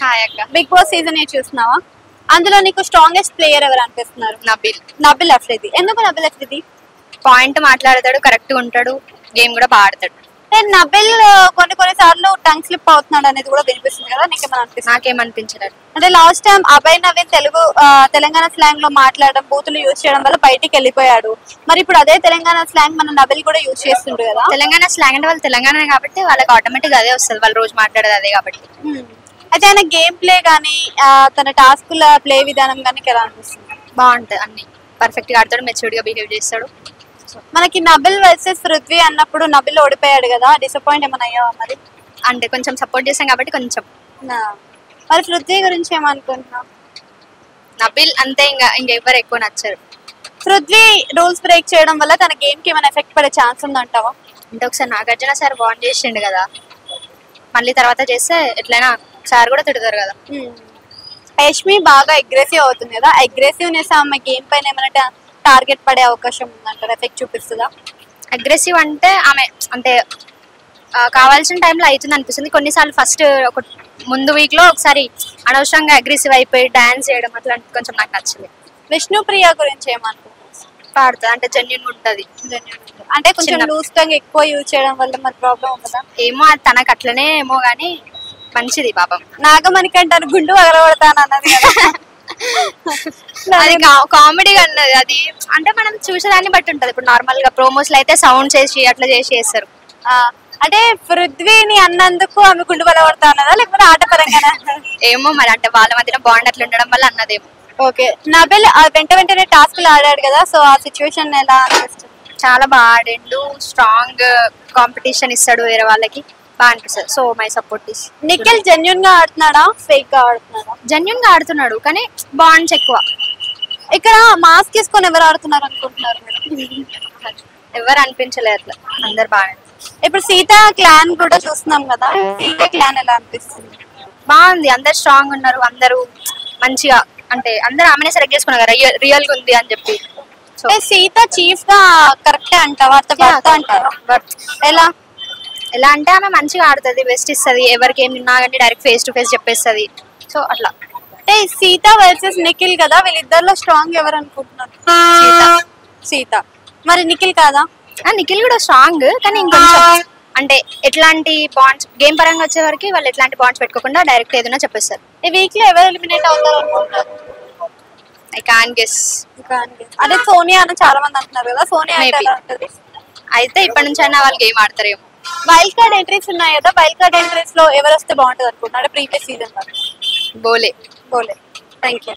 Hi అక్క. Big boss season 8 చూస్తున్నావా? అందులో నీకు స్ట్రాంగెస్ట్ ప్లేయర్ ఎవరు అనిపిస్తున్నారు? నబిల్ అఫ్రిది. ఎందుకు నబిల్ అఫ్రిది? పాయింట్ మాట్లాడతాడు, కరెక్ట్ గా ఉంటాడు, గేమ్ కూడా బాగా ఆడతాడు. నబిల్ కొన్ని సార్లు టంగ్ స్లిప్ అవుతున్నాడు అనేది కూడా వినిపిస్తుంది కదా, నీకేమైనా అనిపిస్తుంది? నాకేమనిపించలేదు. అంటే last time Abhay Naveen Telangana slang లో మాట్లాడడం, బూతులు యూజ్ చేయడం వల్ల బయటికి వెళ్ళిపోయాడు. మరి ఇప్పుడు అదే తెలంగాణ స్లాంగ్ మన నబిల్ కూడా యూజ్ చేస్తుండ్రు కదా. తెలంగాణ స్లాంగ్ అంటే వాళ్ళు తెలంగాణ కాబట్టి వాళ్ళకి ఆటోమేటిక్ అదే వస్తుంది, వాళ్ళు రోజు మాట్లాడేది అదే కాబట్టి. అయితే ఆయన గేమ్ ప్లే గానీ తన టాస్కుల ప్లే విధానం కానీ ఎలా అనిపిస్తుంది? బాగుంటది, అన్ని పర్ఫెక్ట్ గా ఆడతాడు, మెచ్యూర్డ్ గా బిహేవ్ చేస్తాడు. మనకి నబిల్ వర్సెస్ పృథ్వీ అన్నప్పుడు నబిల్ ఓడిపోయాడు కదా, డిసప్పాయింట్ ఏమైనా అయ్యావా మరి? అంటే కొంచెం సపోర్ట్ చేస్తాం కాబట్టి కొంచెం. మరి పృథ్వీ గురించి ఏమనుకుంటున్నావు? నబిల్ అంతే, ఇంకా ఎవరు ఎక్కువ నచ్చరు. పృథ్వీ రూల్స్ బ్రేక్ చేయడం వల్ల తన గేమ్ కి ఏమైనా ఎఫెక్ట్ పడే ఛాన్స్ ఉందంటావా? అంటే ఒకసారి నాగార్జున సార్ బాండ్ చేసిండు కదా, మళ్ళీ తర్వాత చేస్తే ఎట్లయినా సార్ కూడా తిడతారు కదా. యష్మి బాగా అగ్రెసివ్ అవుతుంది కదా, అగ్రెసివ్నెస్ ఆమె గేమ్ పైన ఏమైనా టార్గెట్ పడే అవకాశం ఉందంటారా? ఎఫెక్ట్ చూపిస్తుందా? అగ్రెసివ్ అంటే ఆమె అంటే కావాల్సిన టైంలో అవుతుంది అనిపిస్తుంది. కొన్నిసార్లు ఫస్ట్ ఒక ముందు వీక్ లో ఒకసారి అనవసరంగా అగ్రెసివ్ అయిపోయి డాన్స్ చేయడం అట్లా కొంచెం నాకు నచ్చలేదు. విష్ణుప్రియ గురించి ఏమనుకుంటున్నావు? పాడుతుంది అంటే జెన్యూన్ ఉంటది, అంటే కొంచెం లూజ్ టంగ్ ఎక్కువ యూజ్ చేయడం వల్ల మరి ప్రాబ్లం ఉంటుందా? ఏమో అది తనకు అట్లనే ఏమో గానీ మంచిది పాపం. నాగమణికంటాను గుండు పగలగొడతాను అన్నది అది కామెడీగా అన్నది. అది అంటే మనం చూసేదాన్ని బట్టి ఉంటది. ఇప్పుడు నార్మల్ గా ప్రోమోస్ లో అయితే సౌండ్ చేసి అట్లా చేస్తారు. అంటే పృథ్వీని అన్నందుకు ఆమె గుండు పగలగొడతా అన్నదా లేకపోతే ఆట పరంగా? ఏమో మరి, అంటే వాళ్ళ మధ్యన బాండ్ అట్లా ఉండడం వల్ల అన్నదేమో. ఓకే, నబిల్ వెంటనే టాస్క్లు ఆడాడు కదా, సో ఆ సిచ్యువేషన్ ఎలా అనిపిస్తుంది? చాలా బాగా ఆడిండు, స్ట్రాంగ్ కాంపిటీషన్ ఇస్తాడు వేరే వాళ్ళకి, బాగా అనిపిస్తుంది. So my support is. Nikhil genuine గా ఆడుతున్నాడా ఫేక్ గా ఆడుతున్నాడా? జెన్యూన్ గా ఆడుతున్నాడు కానీ బాండ్స్ ఎక్కువ. ఇక్కడ మాస్క్ తీసుకొని ఎవరు ఆడుతున్నారు అనుకుంటున్నారు మీరు? ఎవరు అనిపించలేదు అట్లా, అందరు బాగా. ఇప్పుడు సీత క్లాన్ కూడా చూస్తున్నాం కదా, సీత క్లాన్ ఎలా అనిపిస్తుంది? బాగుంది, అందరు స్ట్రాంగ్ ఉన్నారు, అందరూ మంచిగా, అంటే అందరు ఆమెనే సెలెక్ట్ చేసుకున్నారు కదా రియల్ గా ఉంది అని చెప్పి. సీత చీఫ్ గా కరెక్టే అంటావా? అంటారా? ఎలా అంటే ఆమె మంచిగా ఆడుతుంది, బెస్ట్ ఇస్తుంది, ఎవరికి ఏం నిన్నా కానీ డైరెక్ట్ ఫేస్ టు ఫేస్ చెప్పేస్తుంది. సో అట్లా. అంటే సీత వర్సెస్ నిఖిల్ కదా, వీళ్ళిద్దరిలో స్ట్రాంగ్ ఎవరు అనుకుంటున్నారు? సీత. మరి నిఖిల్ కాదా? నిఖిల్ కూడా స్ట్రాంగ్ కానీ ఇంకొంచెం అంటే ఎట్లాంటి బాండ్స్ గేమ్ పరంగా వచ్చే వరకు వాళ్ళు ఎట్లాంటి బాండ్స్ పెట్టుకోకుండా డైరెక్ట్ ఏదైనా చెప్పేస్తారు. ఈ వీక్ లో ఎవరు ఎలిమినేట్ అవుతారు అనుకుంటున్నారు? I can guess. అంటే సోనియా అని చాలా మంది అంటున్నారు కదా, సోనియా అయితే ఇప్పటి నుంచి అయినా వాళ్ళు గేమ్ ఆడతారేమో. వైల్డ్ కార్డ్ ఎంట్రీస్ ఉన్నాయి కదా, వైల్డ్ కార్డ్ ఎంట్రీస్ లో ఎవరు వస్తే బాగుంటుంది అనుకుంటున్నారు? ప్రీవియస్ సీజన్ బోలే. Thank you.